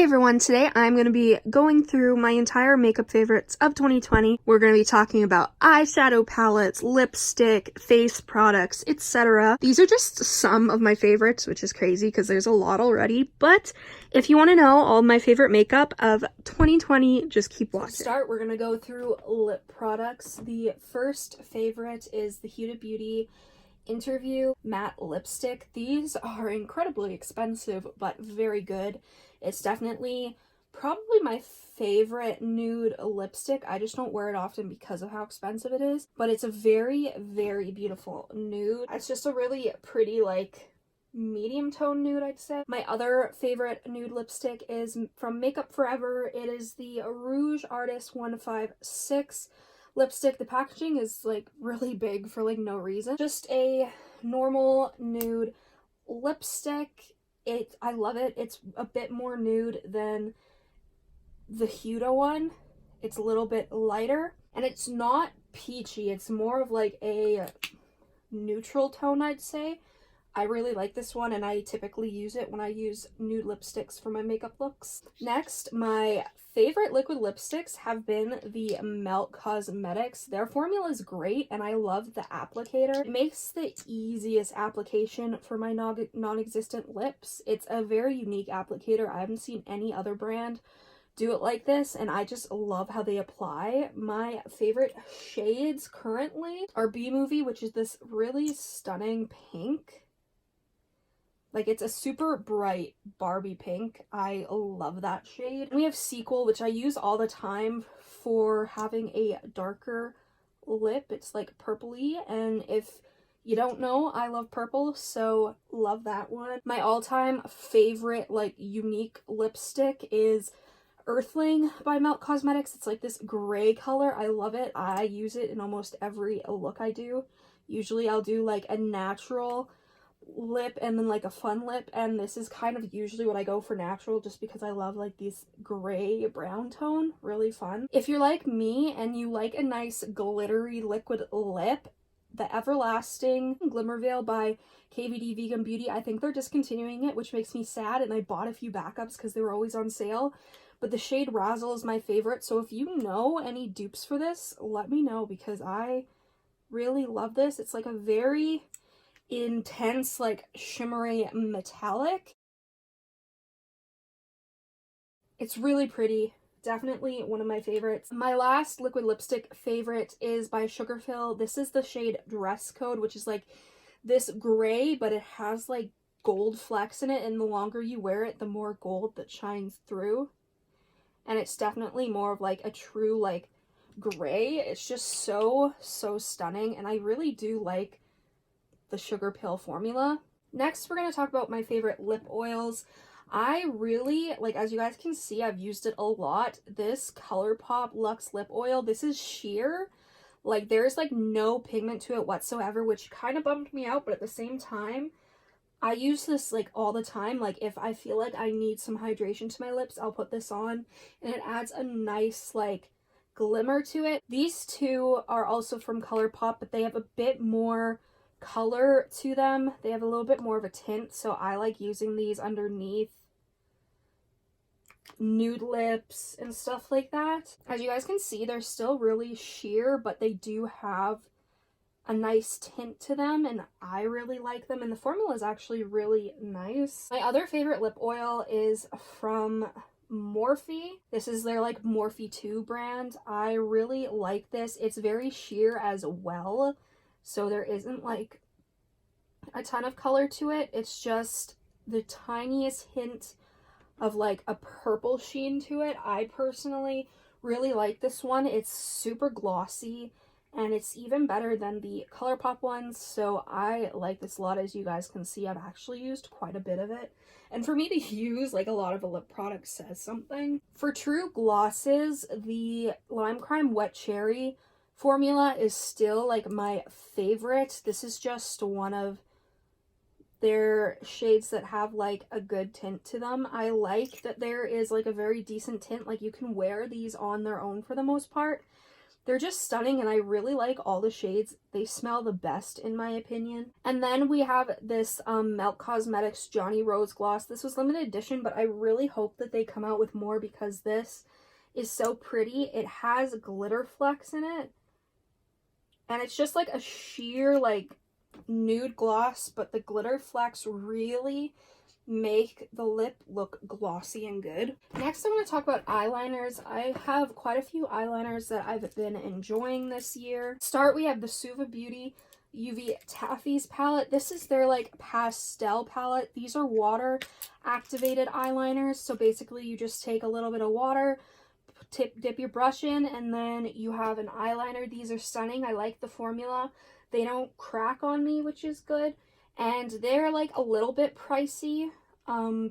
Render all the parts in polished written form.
Hey everyone, today I'm going to be going through my entire makeup favorites of 2020. We're going to be talking about eyeshadow palettes, lipstick, face products, etc. These are just some of my favorites, which is crazy because there's a lot already, but if you want to know all my favorite makeup of 2020, just keep watching. To start, we're going to go through lip products. The first favorite is the Huda Beauty Interview Matte Lipstick. These are incredibly expensive, but very good. It's definitely probably my favorite nude lipstick. I just don't wear it often because of how expensive it is, but it's a very, very beautiful nude. It's just a really pretty, like, medium tone nude, I'd say. My other favorite nude lipstick is from Makeup Forever. It is the Rouge Artist 156 lipstick. The packaging is like really big for like no reason. Just a normal nude lipstick. I love it. It's a bit more nude than the Huda one. It's a little bit lighter and it's not peachy. It's more of like a neutral tone, I'd say. I really like this one and I typically use it when I use nude lipsticks for my makeup looks. Next, my favorite liquid lipsticks have been the Melt Cosmetics. Their formula is great and I love the applicator. It makes the easiest application for my non-existent lips. It's a very unique applicator. I haven't seen any other brand do it like this and I just love how they apply. My favorite shades currently are B-Movie, which is this really stunning pink. Like, it's a super bright Barbie pink. I love that shade. And we have Sequel, which I use all the time for having a darker lip. It's like purpley, and if you don't know, I love purple, so love that one. My all-time favorite, like, unique lipstick is Earthling by Melt Cosmetics. It's like this gray color. I love it. I use it in almost every look I do. Usually I'll do like a natural lip and then like a fun lip, and this is kind of usually what I go for natural just because I love like these gray brown tone. Really fun. If you're like me and you like a nice glittery liquid lip, the Everlasting Glimmer Veil by KVD Vegan Beauty, I think they're discontinuing it, which makes me sad, and I bought a few backups because they were always on sale. But the shade Razzle is my favorite, so if you know any dupes for this, let me know because I really love this. It's like a very intense, like, shimmery metallic. It's really pretty. Definitely one of my favorites. My last liquid lipstick favorite is by Sugarfill. This is the shade Dress Code, which is like this gray, but it has like gold flecks in it, and the longer you wear it, the more gold that shines through. And it's definitely more of like a true like gray. It's just so stunning, and I really do like the Sugarpill formula. Next, we're going to talk about my favorite lip oils. I really, like, as you guys can see, I've used it a lot. This Colourpop Luxe Lip Oil, this is sheer. Like, there's, like, no pigment to it whatsoever, which kind of bummed me out, but at the same time, I use this, like, all the time. Like, if I feel like I need some hydration to my lips, I'll put this on, and it adds a nice, like, glimmer to it. These two are also from Colourpop, but they have a bit more color to them. They have a little bit more of a tint, so I like using these underneath nude lips and stuff like that. As you guys can see, they're still really sheer, but they do have a nice tint to them, and I really like them, and the formula is actually really nice. My other favorite lip oil is from Morphe. This is their like Morphe 2 brand. I really like this. It's very sheer as well, so there isn't like a ton of color to it. It's just the tiniest hint of like a purple sheen to it. I personally really like this one. It's super glossy and it's even better than the Colourpop ones, so I like this a lot. As you guys can see, I've actually used quite a bit of it, and for me to use like a lot of a lip product says something. For true glosses, the Lime Crime Wet Cherry formula is still like my favorite. This is just one of their shades that have like a good tint to them. I like that there is like a very decent tint. Like, you can wear these on their own for the most part, They're just stunning, and I really like all the shades. They smell the best in my opinion. And then we have this Melt Cosmetics Johnny Rose Gloss. This was limited edition, but I really hope that they come out with more because this is so pretty. It has glitter flecks in it, and it's just like a sheer like nude gloss, but the glitter flecks really make the lip look glossy and good. Next, I want to talk about eyeliners. I have quite a few eyeliners that I've been enjoying this year. We have the Suva Beauty UV Taffy's palette. This is their like pastel palette. These are water activated eyeliners. So basically you just take a little bit of water, dip your brush in, and then you have an eyeliner. These are stunning. I like the formula. They don't crack on me, which is good. And they're like a little bit pricey.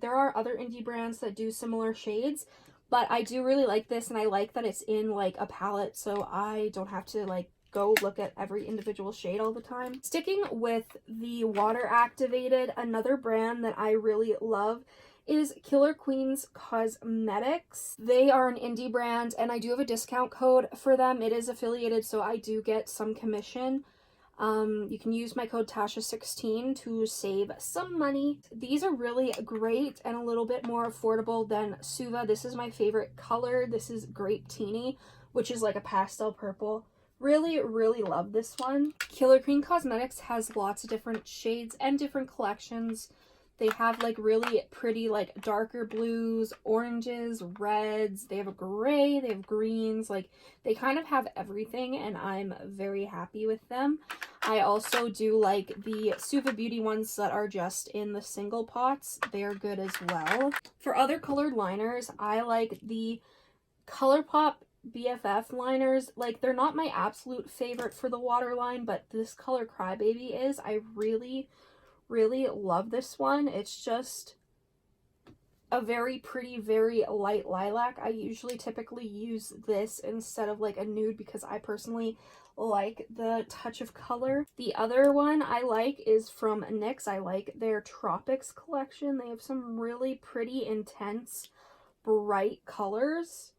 There are other indie brands that do similar shades, but I do really like this, and I like that it's in like a palette, so I don't have to like go look at every individual shade all the time. Sticking with the water activated, another brand that I really love is Killer Queens Cosmetics. They are an indie brand, and I do have a discount code for them. It is affiliated, so I do get some commission. You can use my code Tasha16 to save some money. These are really great and a little bit more affordable than Suva. This is my favorite color. This is Grape Teeny, which is like a pastel purple. Really, really love this one. Killer Queen Cosmetics has lots of different shades and different collections. They have like really pretty like darker blues, oranges, reds. They have a gray, they have greens. Like they kind of have everything, and I'm very happy with them. I also do like the Suva Beauty ones that are just in the single pots. They're good as well. For other colored liners, I like the Colourpop BFF liners. Like they're not my absolute favorite for the waterline, but this color Crybaby is. I really love this one. It's just a very pretty, very light lilac. I typically use this instead of like a nude because I personally like the touch of color. The other one I like is from NYX. I like their Tropics collection. They have some really pretty, intense, bright colors.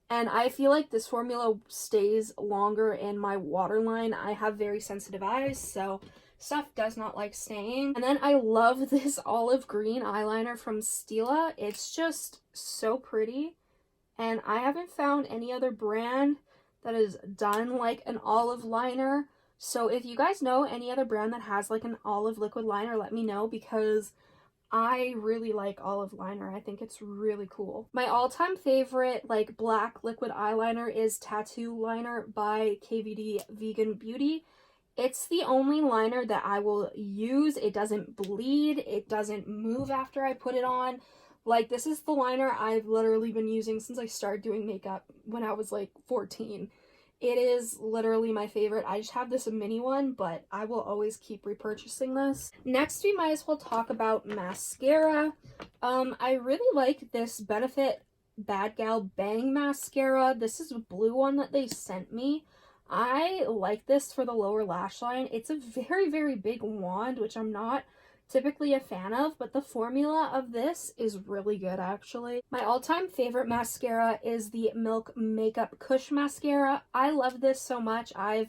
And I feel like this formula stays longer in my waterline. I have very sensitive eyes, so stuff does not like staying. And then I love this olive green eyeliner from Stila. It's just so pretty, and I haven't found any other brand that has done like an olive liner. So if you guys know any other brand that has like an olive liquid liner, let me know, because I really like olive liner. I think it's really cool. My all-time favorite like black liquid eyeliner is Tattoo Liner by KVD Vegan Beauty. It's the only liner that I will use. It doesn't bleed. It doesn't move after I put it on. Like, this is the liner I've literally been using since I started doing makeup when I was like 14. It is literally my favorite. I just have this mini one, but I will always keep repurchasing this. Next, we might as well talk about mascara. I really like this Benefit Bad Gal Bang mascara. This is a blue one that they sent me. I like this for the lower lash line. It's a very, very big wand, which I'm not typically a fan of, but the formula of this is really good actually. My all-time favorite mascara is the Milk Makeup Kush mascara. I love this so much. I've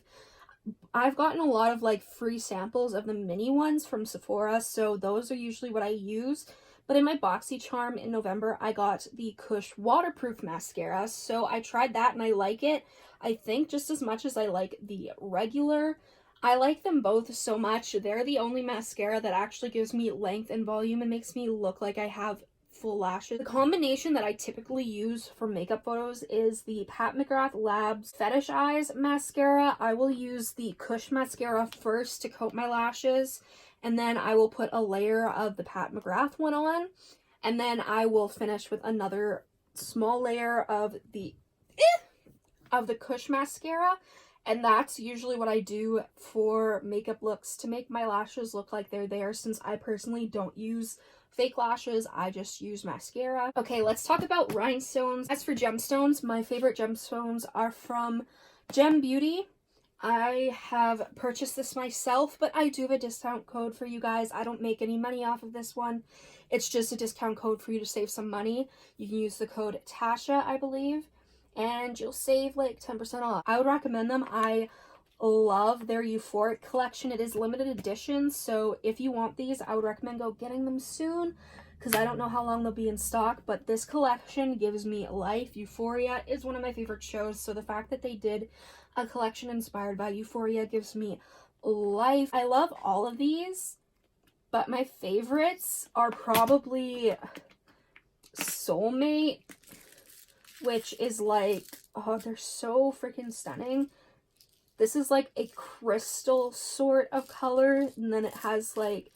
gotten a lot of like free samples of the mini ones from Sephora, so those are usually what I use. But in my BoxyCharm in November, I got the Kush waterproof mascara, so I tried that and I like it. I think just as much as I like the regular. I like them both so much. They're the only mascara that actually gives me length and volume and makes me look like I have full lashes. The combination that I typically use for makeup photos is the Pat McGrath Labs Fetish Eyes mascara. I will use the Kush mascara first to coat my lashes, and then I will put a layer of the Pat McGrath one on, and then I will finish with another small layer of the Kush mascara. And that's usually what I do for makeup looks to make my lashes look like they're there, since I personally don't use fake lashes. I just use mascara. Okay, let's talk about rhinestones. As for gemstones, my favorite gemstones are from Gem Beauty. I have purchased this myself, but I do have a discount code for you guys. I don't make any money off of this one. It's just a discount code for you to save some money. You can use the code Tasha, I believe. and you'll save like 10% off. I would recommend them. I love their Euphoric collection. It is limited edition, so if you want these, I would recommend go getting them soon, because I don't know how long they'll be in stock, but this collection gives me life. Euphoria is one of my favorite shows, so the fact that they did a collection inspired by Euphoria gives me life. I love all of these, but my favorites are probably Soulmate, which is like, oh, they're so freaking stunning. This is like a crystal sort of color, and then it has like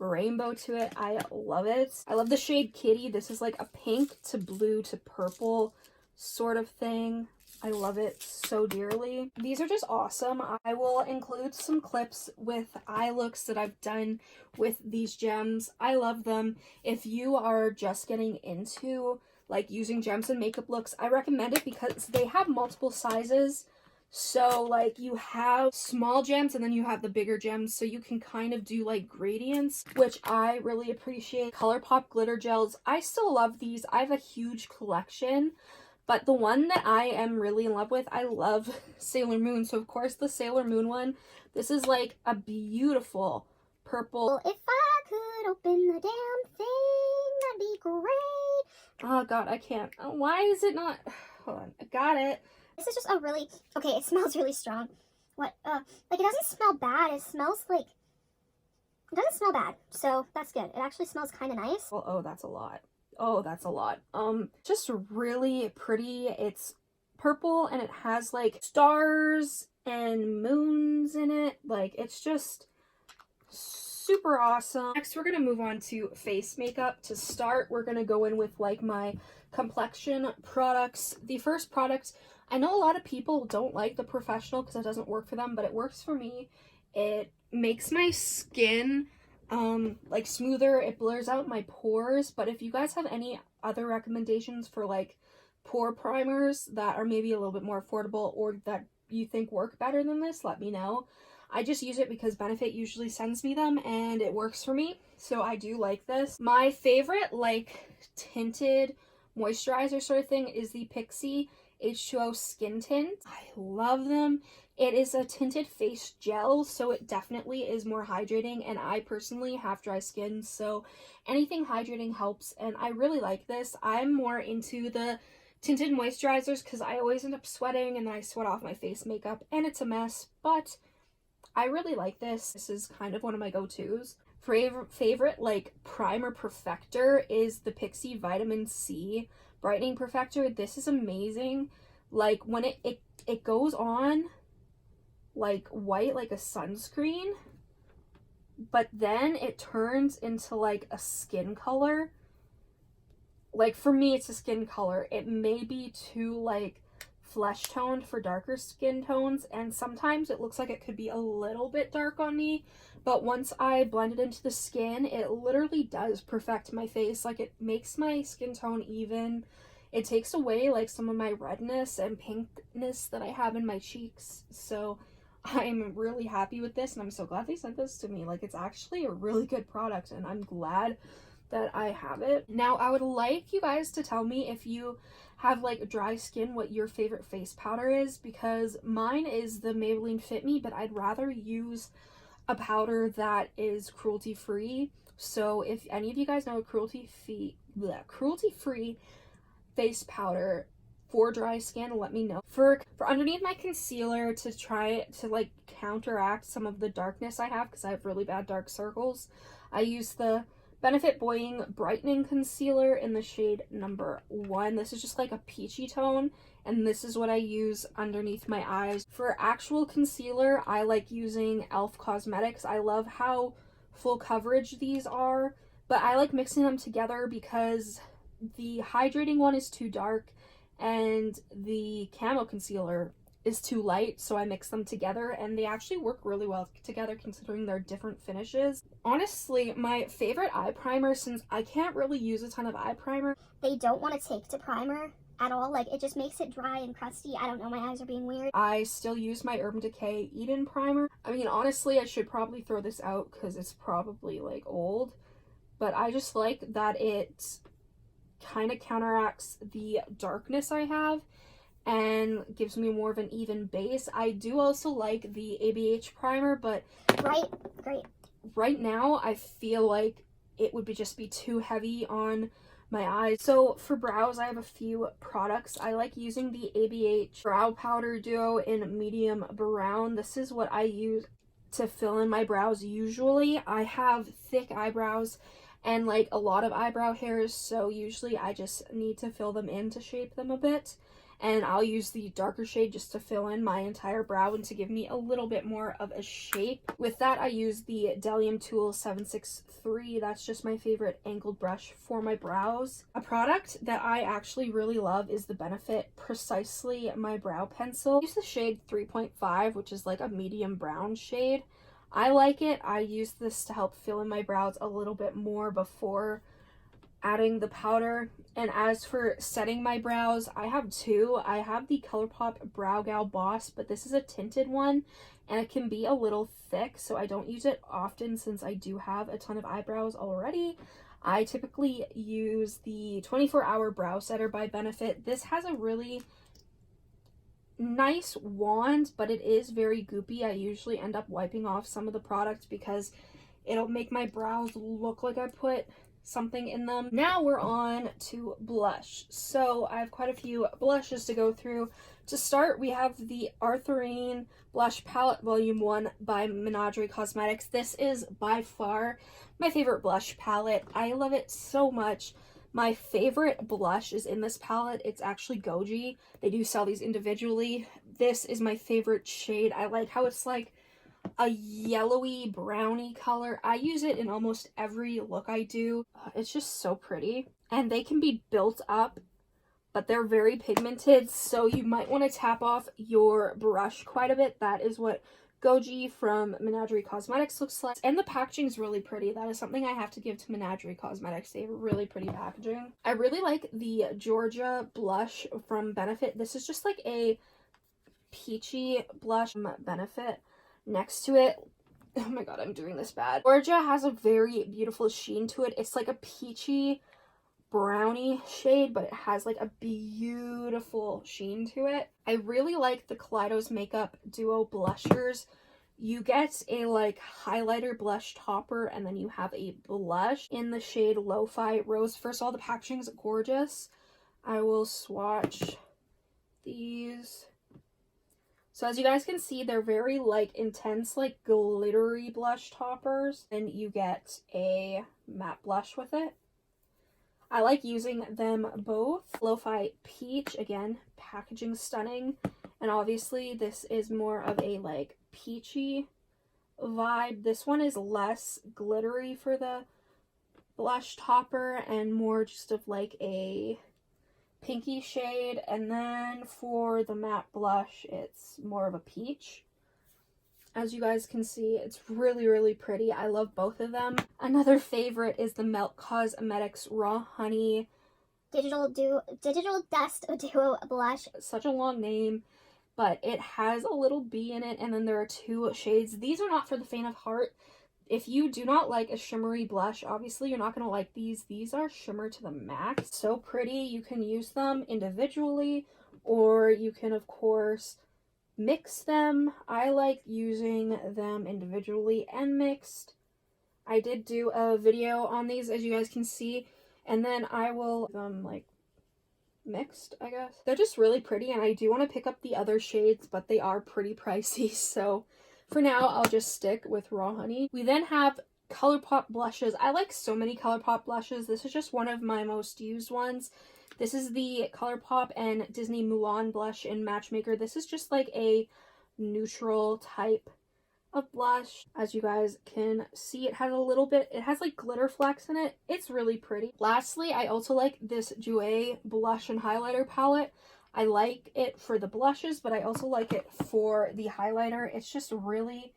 rainbow to it. I love it. I love the shade Kitty. This is like a pink to blue to purple sort of thing. I love it so dearly. These are just awesome. I will include some clips with eye looks that I've done with these gems. I love them. If you are just getting into like using gems and makeup looks, I recommend it because they have multiple sizes. So like you have small gems and then you have the bigger gems, so you can kind of do like gradients, which I really appreciate. Colourpop glitter gels, I still love these. I have a huge collection, but the one that I am really in love with, I love Sailor Moon. So of course the Sailor Moon one, this is like a beautiful purple. If I could open the damn thing, that'd be great. Oh god, I can't. Why is it not? Hold on, I got it. This is just a really, okay, it smells really strong. What, like, it doesn't smell bad. It smells like, it doesn't smell bad. So that's good. It actually smells kind of nice. Well, oh, that's a lot. Oh, that's a lot. Just really pretty. It's purple and it has like stars and moons in it. Like, it's just super awesome. Next, we're gonna move on to face makeup. To start, we're gonna go in with like my complexion products. The first product, I know a lot of people don't like the Professional because it doesn't work for them, but it works for me. It makes my skin like smoother. It blurs out my pores. But if you guys have any other recommendations for like pore primers that are maybe a little bit more affordable or that you think work better than this, let me know. I just use it because Benefit usually sends me them and it works for me, so I do like this. My favorite like tinted moisturizer sort of thing is the Pixi H2O Skin Tint. I love them. It is a tinted face gel, so it definitely is more hydrating, and I personally have dry skin, so anything hydrating helps, and I really like this. I'm more into the tinted moisturizers because I always end up sweating and then I sweat off my face makeup and it's a mess, but I really like this. This is kind of one of my go-tos. Favorite like primer perfector is the Pixi Vitamin C Brightening Perfector. This is amazing. Like when it goes on like white like a sunscreen, but then it turns into like a skin color. Like for me, it's a skin color. It may be too like flesh toned for darker skin tones, and sometimes it looks like it could be a little bit dark on me, but once I blend it into the skin, it literally does perfect my face. Like it makes my skin tone even. It takes away like some of my redness and pinkness that I have in my cheeks, so I'm really happy with this and I'm so glad they sent this to me. Like it's actually a really good product and I'm glad that I have it. Now I would like you guys to tell me if you have like dry skin what your favorite face powder is, because mine is the Maybelline Fit Me, but I'd rather use a powder that is cruelty free. So if any of you guys know a cruelty free face powder for dry skin, let me know. For underneath my concealer, to try to like counteract some of the darkness I have because I have really bad dark circles, I use the Benefit Boying Brightening Concealer in the shade number 1. This is just like a peachy tone, and this is what I use underneath my eyes. For actual concealer, I like using e.l.f. Cosmetics. I love how full coverage these are, but I like mixing them together because the hydrating one is too dark and the camo concealer is too light, so I mix them together and they actually work really well together considering they're different finishes. Honestly, my favorite eye primer, since I can't really use a ton of eye primer, they don't want to take to primer at all. Like it just makes it dry and crusty. I don't know, my eyes are being weird. I still use my Urban Decay Eden primer. I mean, honestly, I should probably throw this out because it's probably like old, but I just like that it kind of counteracts the darkness I have. and gives me more of an even base. I do also like the ABH primer, but right now I feel like it would just be too heavy on my eyes. So for brows, I have a few products. I like using the ABH Brow Powder Duo in medium brown. This is what I use to fill in my brows usually. I have thick eyebrows and like a lot of eyebrow hairs, so usually I just need to fill them in to shape them a bit. And I'll use the darker shade just to fill in my entire brow and to give me a little bit more of a shape. With that, I use the Delium Tool 763. That's just my favorite angled brush for my brows. A product that I actually really love is the Benefit Precisely My Brow Pencil. I use the shade 3.5, which is like a medium brown shade. I like it. I use this to help fill in my brows a little bit more before adding the powder. And as for setting my brows, I have two. I have the Colourpop Brow Gal Boss, but this is a tinted one and it can be a little thick, so I don't use it often since I do have a ton of eyebrows already. I typically use the 24-Hour Brow Setter by Benefit. This has a really nice wand, but it is very goopy. I usually end up wiping off some of the product because it'll make my brows look like I put something in them. Now we're on to blush. So I have quite a few blushes to go through. To start, we have the Arthurine Blush Palette Volume 1 by Menagerie Cosmetics. This is by far my favorite blush palette. I love it so much. My favorite blush is in this palette. It's actually Goji. They do sell these individually. This is my favorite shade. I like how it's like a yellowy brownie color. I use it in almost every look I do. It's just so pretty. And they can be built up, but they're very pigmented, so you might want to tap off your brush quite a bit. That is what Goji from Menagerie Cosmetics looks like. And the packaging is really pretty. That is something I have to give to Menagerie Cosmetics. They have really pretty packaging. I really like the Georgia blush from Benefit. This is just like a peachy blush from Benefit. Next to it, oh my god, I'm doing this bad. Georgia has a very beautiful sheen to it. It's like a peachy brownie shade, but it has like a beautiful sheen to it. I really like the Kaleidos Makeup Duo blushers. You get a like highlighter blush topper, and then you have a blush in the shade Lo-Fi Rose. First of all, the packaging is gorgeous. I will swatch these. So as you guys can see, they're very like intense, like glittery blush toppers, and you get a matte blush with it. I like using them both. Lo-Fi Peach, again, packaging stunning, and obviously this is more of a like peachy vibe. This one is less glittery for the blush topper and more just of like a pinky shade, and then for the matte blush it's more of a peach. As you guys can see, it's really pretty. I love both of them. Another favorite is the Melt Cosmetics Raw Honey Digital Dust Duo blush. Such a long name, but it has a little bee in it, and then there are two shades. These are not for the faint of heart. If you do not like a shimmery blush, obviously you're not going to like these. These are shimmer to the max. So pretty. You can use them individually, or you can, of course, mix them. I like using them individually and mixed. I did do a video on these, as you guys can see, and then I will like mixed, I guess. They're just really pretty, and I do want to pick up the other shades, but they are pretty pricey, so for now, I'll just stick with Raw Honey. We then have Colourpop blushes. I like so many Colourpop blushes. This is just one of my most used ones. This is the Colourpop and Disney Mulan blush in Matchmaker. This is just like a neutral type of blush. As you guys can see, it has a little bit, it has like glitter flecks in it. It's really pretty. Lastly, I also like this Jouer blush and highlighter palette. I like it for the blushes, but I also like it for the highlighter. It's just really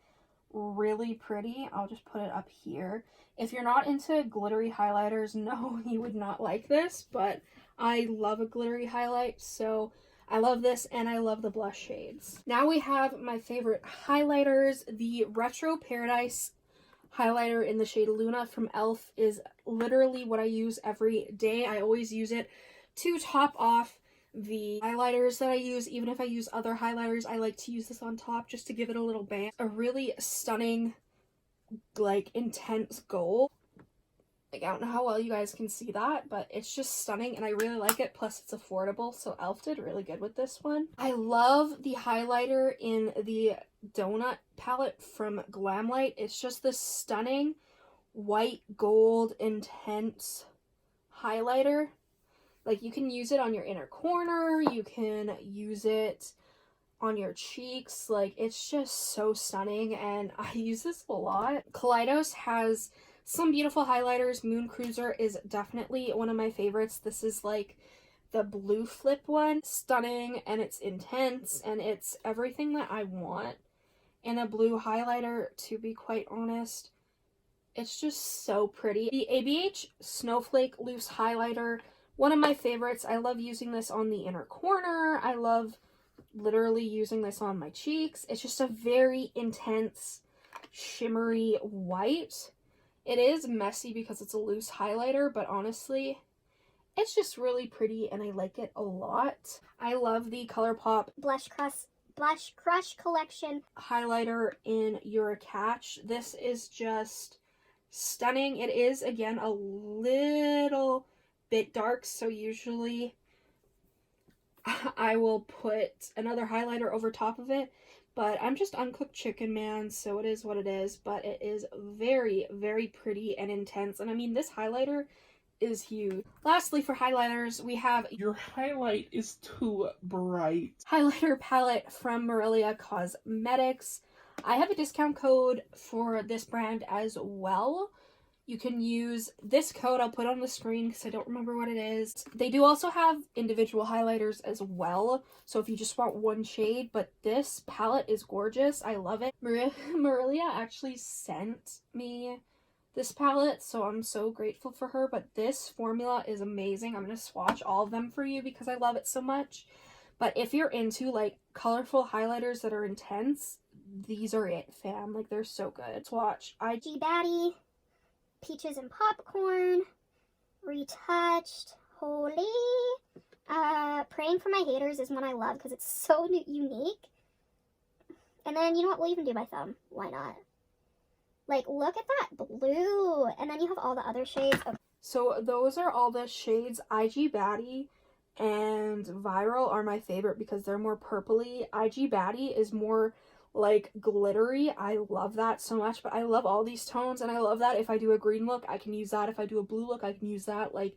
pretty. I'll just put it up here. If you're not into glittery highlighters, no, you would not like this, but I love a glittery highlight, so I love this, and I love the blush shades. Now we have my favorite highlighters. The Retro Paradise highlighter in the shade Luna from e.l.f. is literally what I use every day. I always use it to top off the highlighters that I use. Even if I use other highlighters, I like to use this on top just to give it a little bang. A really stunning, like, intense gold. Like, I don't know how well you guys can see that, but it's just stunning and I really like it. Plus, it's affordable, so e.l.f. did really good with this one. I love the highlighter in the Donut palette from Glamlight. It's just this stunning white gold intense highlighter. Like, you can use it on your inner corner, you can use it on your cheeks. Like, it's just so stunning and I use this a lot. Kaleidos has some beautiful highlighters. Moon Cruiser is definitely one of my favorites. This is like the blue flip one. Stunning, and it's intense, and it's everything that I want in a blue highlighter, to be quite honest. It's just so pretty. The ABH Snowflake Loose Highlighter, one of my favorites. I love using this on the inner corner. I love literally using this on my cheeks. It's just a very intense, shimmery white. It is messy because it's a loose highlighter, but honestly, it's just really pretty and I like it a lot. I love the Colourpop Blush Crush collection highlighter in Your Catch. This is just stunning. It is, again, a little bit dark, so usually I will put another highlighter over top of it. But I'm just uncooked chicken, man, so it is what it is. But it is very, very pretty and intense. And I mean, this highlighter is huge. Lastly, for highlighters, we have Your highlight is too bright. highlighter palette from Marilia Cosmetics. I have a discount code for this brand as well. You can use this code. I'll put on the screen because I don't remember what it is. They do also have individual highlighters as well, so if you just want one shade, but this palette is gorgeous. I love it. Marilia actually sent me this palette, so I'm so grateful for her, but this formula is amazing. I'm going to swatch all of them for you because I love it so much. But if you're into, like, colorful highlighters that are intense, these are it, fam. Like, they're so good. Swatch. IG Baddie, Peaches and Popcorn, Retouched, Holy. Praying for My Haters is one I love because it's so unique. And then, you know what, we'll even do my thumb. Why not? Like, look at that blue. And then you have all the other shades of... So those are all the shades. IG Baddie and Viral are my favorite because they're more purpley. IG Baddie is more like glittery. I love that so much, but I love all these tones, and I love that if I do a green look, I can use that. If I do a blue look, I can use that. Like,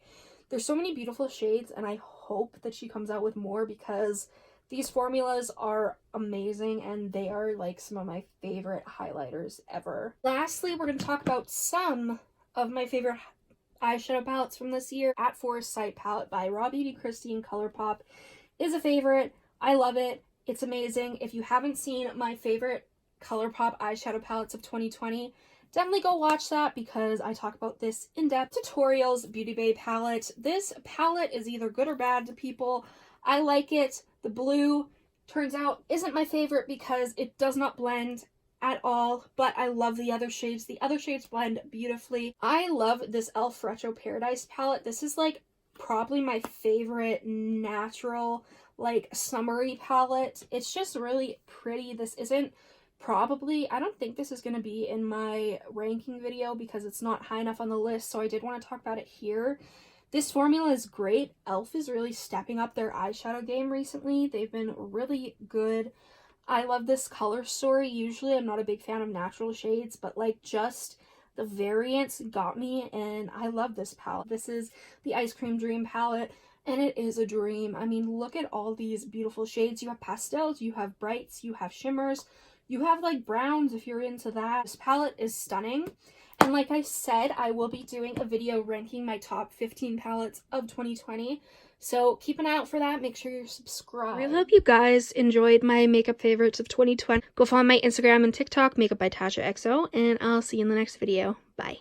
there's so many beautiful shades, and I hope that she comes out with more because these formulas are amazing, and they are like some of my favorite highlighters ever. Lastly, we're going to talk about some of my favorite eyeshadow palettes from this year. At Forest Sight palette by Raw Beauty Kristi and Colourpop is a favorite. I love it. It's amazing. If you haven't seen my favorite Colourpop eyeshadow palettes of 2020, definitely go watch that because I talk about this in depth. Tutorials Beauty Bay palette. This palette is either good or bad to people. I like it. The blue, turns out, isn't my favorite because it does not blend at all, but I love the other shades. The other shades blend beautifully. I love this e.l.f. Retro Paradise palette. This is like probably my favorite natural, like, summery palette. It's just really pretty. This isn't probably, I don't think this is going to be in my ranking video because it's not high enough on the list, so I did want to talk about it here. This formula is great. e.l.f. is really stepping up their eyeshadow game recently. They've been really good. I love this color story. Usually I'm not a big fan of natural shades, but like just the variants got me, and I love this palette. This is the Ice Cream Dream palette, and it is a dream. I mean, look at all these beautiful shades. You have pastels, you have brights, you have shimmers, you have like browns if you're into that. This palette is stunning. And like I said, I will be doing a video ranking my top 15 palettes of 2020. So keep an eye out for that. Make sure you're subscribed. I really hope you guys enjoyed my makeup favorites of 2020. Go follow my Instagram and TikTok, Makeup by Tasha XO, and I'll see you in the next video. Bye.